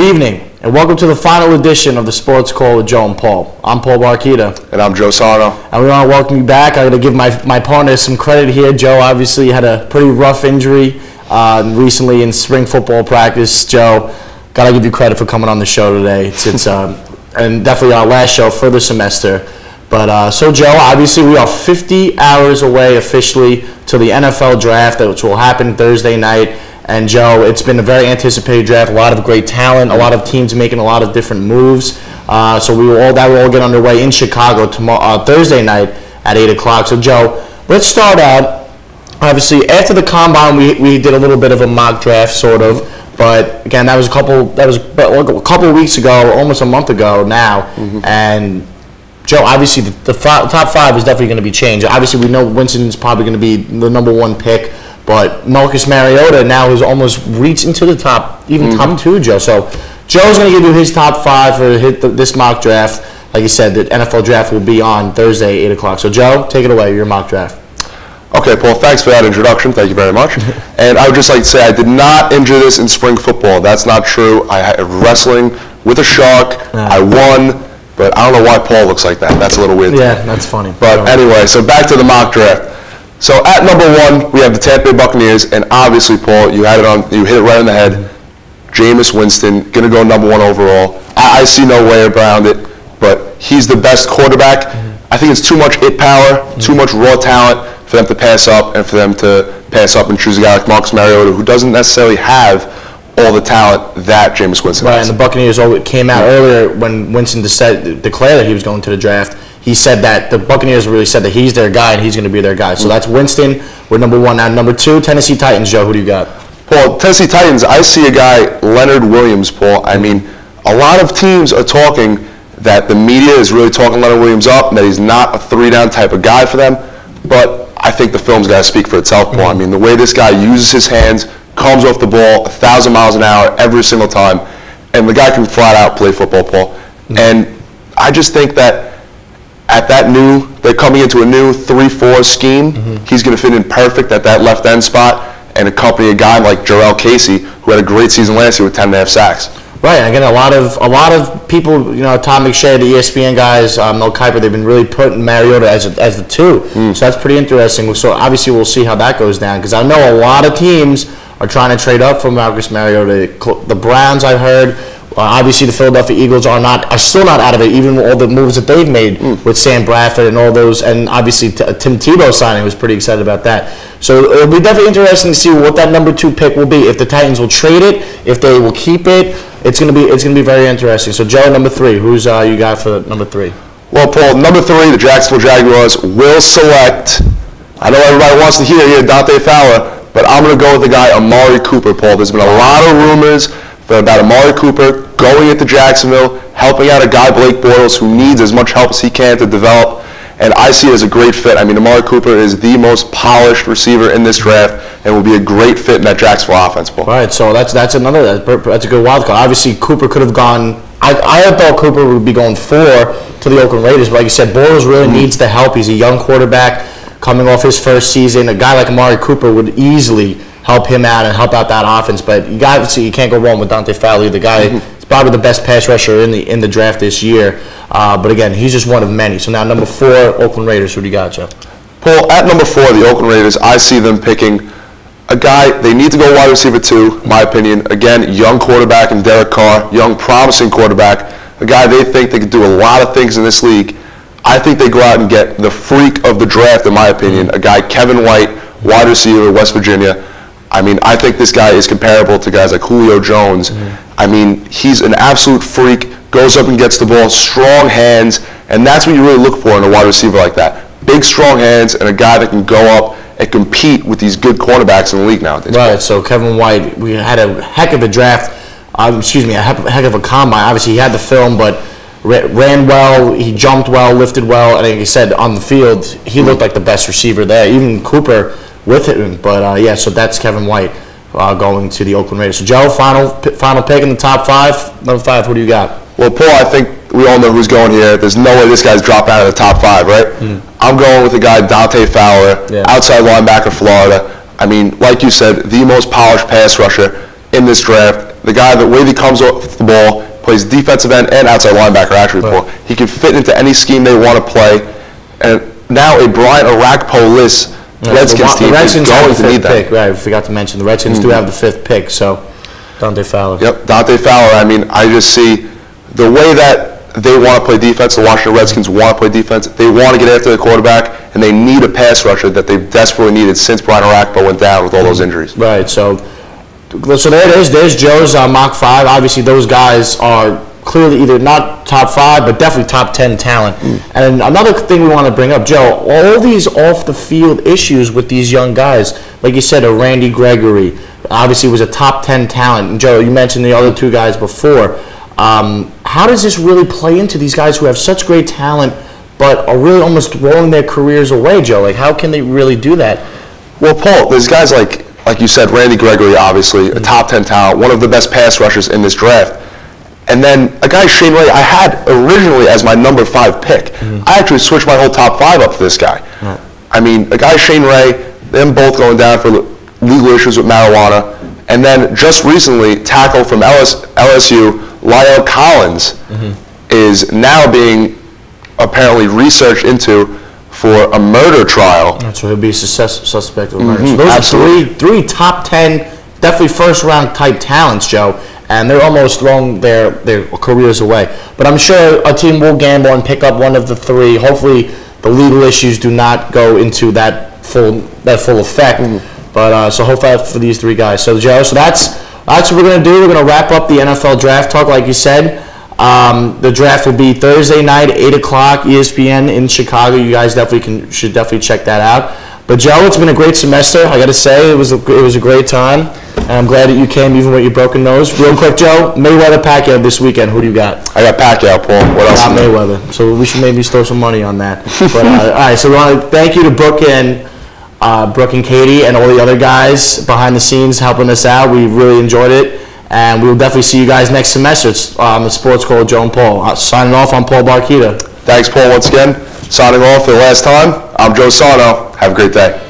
evening, and welcome to the final edition of the Sports Call with Joe and Paul. I'm Paul Barquita. And I'm Joe Sarno. And we want to welcome you back. I'm going to give my partner some credit here. Joe obviously had a pretty rough injury recently in spring football practice. Joe, got to give you credit for coming on the show today. It's and definitely our last show for the semester. But so Joe, obviously we are 50 hours away officially to the NFL draft, which will happen Thursday night. And Joe, it's been a very anticipated draft. A lot of great talent, a lot of teams making a lot of different moves. So that will all get underway in Chicago tomorrow, Thursday night at 8 o'clock. So Joe, let's start out. Obviously, after the combine, we did a little bit of a mock draft, sort of. But again, that was a couple of weeks ago, almost a month ago now. Mm-hmm. And Joe, obviously the top five is definitely going to be changed. Obviously, we know Winston's probably going to be the number one pick. But Marcus Mariota now has almost reached into the top 2, Joe. So Joe's going to give you his top five for this mock draft. Like you said, the NFL draft will be on Thursday, 8 o'clock. So Joe, take it away, your mock draft. Okay, Paul, thanks for that introduction. Thank you very much. And I would just like to say I did not injure this in spring football. That's not true. I had wrestling with a shark. I won, but I don't know why Paul looks like that. That's a little weird. Yeah, that's funny. But anyway, so back to the mock draft. So at number 1, we have the Tampa Bay Buccaneers, and obviously, Paul, you hit it right on the head. Jameis Winston, going to go number 1 overall. I see no way around it, but he's the best quarterback. I think it's too much it power, too much raw talent for them to pass up, and for them to pass up and choose a guy like Marcus Mariota, who doesn't necessarily have all the talent that Jameis Winston has. Right, and the Buccaneers came out earlier when Winston declared that he was going to the draft. He said that the Buccaneers really said that he's their guy and he's going to be their guy. So that's Winston. We're number 1 now. Number 2, Tennessee Titans. Joe, who do you got? Paul, Tennessee Titans, I see a guy, Leonard Williams, Paul. I mean, a lot of teams are talking that the media is really talking Leonard Williams up and that he's not a 3-down type of guy for them. But I think the film's got to speak for itself, Paul. I mean, the way this guy uses his hands, comes off the ball 1,000 miles an hour every single time, and the guy can flat out play football, Paul. And I just think that they're coming into a new 3-4 scheme. He's going to fit in perfect at that left end spot and accompany a guy like Jarrell Casey, who had a great season last year with 10.5 sacks. Right, and again, a lot of people, Tom McShay, the ESPN guys, Mel Kiper, they've been really putting Mariota as the 2. So that's pretty interesting. So obviously we'll see how that goes down, because I know a lot of teams are trying to trade up for Marcus Mariota. The Browns, I've heard. Obviously, the Philadelphia Eagles are still not out of it, even with all the moves that they've made with Sam Bradford and all those, and obviously Tim Tebow signing was pretty excited about that. So it'll be definitely interesting to see what that number 2 pick will be. If the Titans will trade it, if they will keep it, it's gonna be very interesting. So Joe, number 3, who's you got for number 3? Well, Paul, number 3, the Jacksonville Jaguars will select. I know everybody wants to hear Dante Fowler, but I'm gonna go with the guy Amari Cooper. Paul, there's been a lot of rumors about Amari Cooper going into Jacksonville, helping out a guy, Blake Bortles, who needs as much help as he can to develop, and I see it as a great fit. I mean, Amari Cooper is the most polished receiver in this draft and will be a great fit in that Jacksonville offense, Paul. Right, so that's a good wild card. Obviously, Cooper could have gone, I thought Cooper would be going 4 to the Oakland Raiders, but like you said, Bortles really needs the help. He's a young quarterback coming off his first season. A guy like Amari Cooper would easily help him out and help out that offense, but you can't go wrong with Dante Fowler. The guy is probably the best pass rusher in the draft this year. But again, he's just one of many. So now number 4, Oakland Raiders. Who do you got, Joe? Paul, at number 4, the Oakland Raiders, I see them picking a guy. They need to go wide receiver 2, in my opinion. Again, young quarterback in Derek Carr, young promising quarterback, a guy they think they could do a lot of things in this league. I think they go out and get the freak of the draft, in my opinion, a guy, Kevin White, wide receiver, West Virginia. I mean, I think this guy is comparable to guys like Julio Jones. I mean, he's an absolute freak, goes up and gets the ball, strong hands, and that's what you really look for in a wide receiver like that. Big, strong hands, and a guy that can go up and compete with these good cornerbacks in the league nowadays. Right, so Kevin White, we had a heck of a draft, a heck of a combine. Obviously, he had the film, but ran well, he jumped well, lifted well, and like you said, on the field, he looked like the best receiver there. Even Cooper with him, but so that's Kevin White going to the Oakland Raiders. So Joe, final pick in the top 5. Number 5, who do you got? Well, Paul, I think we all know who's going here. There's no way this guy's dropping out of the top 5, right? I'm going with the guy Dante Fowler, outside linebacker, Florida. I mean, like you said, the most polished pass rusher in this draft. the guy, the way he comes off the ball, plays defensive end and outside linebacker, actually, Paul. He can fit into any scheme they want to play. And now a Brian Orakpo-less Redskins team is going to need that. Right, I forgot to mention, the Redskins do have the 5th pick, so Dante Fowler. Yep, Dante Fowler. I mean, I just see the way that they want to play defense, the Washington Redskins want to play defense. They want to get after the quarterback, and they need a pass rusher that they've desperately needed since Brian Orakpo went down with all those injuries. Right, so there it is. There's Joe's Mock 5. Obviously, those guys are clearly either not top 5, but definitely top 10 talent. And another thing we want to bring up, Joe, all these off-the-field issues with these young guys, like you said, a Randy Gregory, obviously was a top 10 talent. And Joe, you mentioned the other 2 guys before. How does this really play into these guys who have such great talent but are really almost throwing their careers away, Joe? Like, how can they really do that? Well, Paul, there's guys like you said, Randy Gregory, obviously, a top 10 talent, one of the best pass rushers in this draft. And then a guy, Shane Ray, I had originally as my number 5 pick. I actually switched my whole top 5 up for this guy. I mean, a guy, Shane Ray, them both going down for legal issues with marijuana. And then just recently, tackle from LSU, Lyle Collins, is now being apparently researched into for a murder trial. So he'll be a suspect of murder. So those are three top 10, definitely first-round type talents, Joe, and they're almost throwing their careers away. But I'm sure a team will gamble and pick up one of the 3. Hopefully the legal issues do not go into that full effect. But so hopefully for these 3 guys. So Joe, so that's what we're going to do. We're going to wrap up the NFL draft talk, like you said. The draft will be Thursday night, 8 o'clock, ESPN in Chicago. You guys should definitely check that out. But Joe, it's been a great semester. I got to say, it was a great time, and I'm glad that you came even with your broken nose. Real quick, Joe, Mayweather Pacquiao this weekend. Who do you got? I got Pacquiao, Paul. What else? Not Mayweather. So we should maybe throw some money on that. But all right, so we want to thank you to Brooke and Katie and all the other guys behind the scenes helping us out. We really enjoyed it. And we will definitely see you guys next semester. It's the Sports Call with Joe and Paul. Signing off, I'm Paul Barquita. Thanks, Paul, once again. Signing off for the last time, I'm Joe Sarno. Have a great day.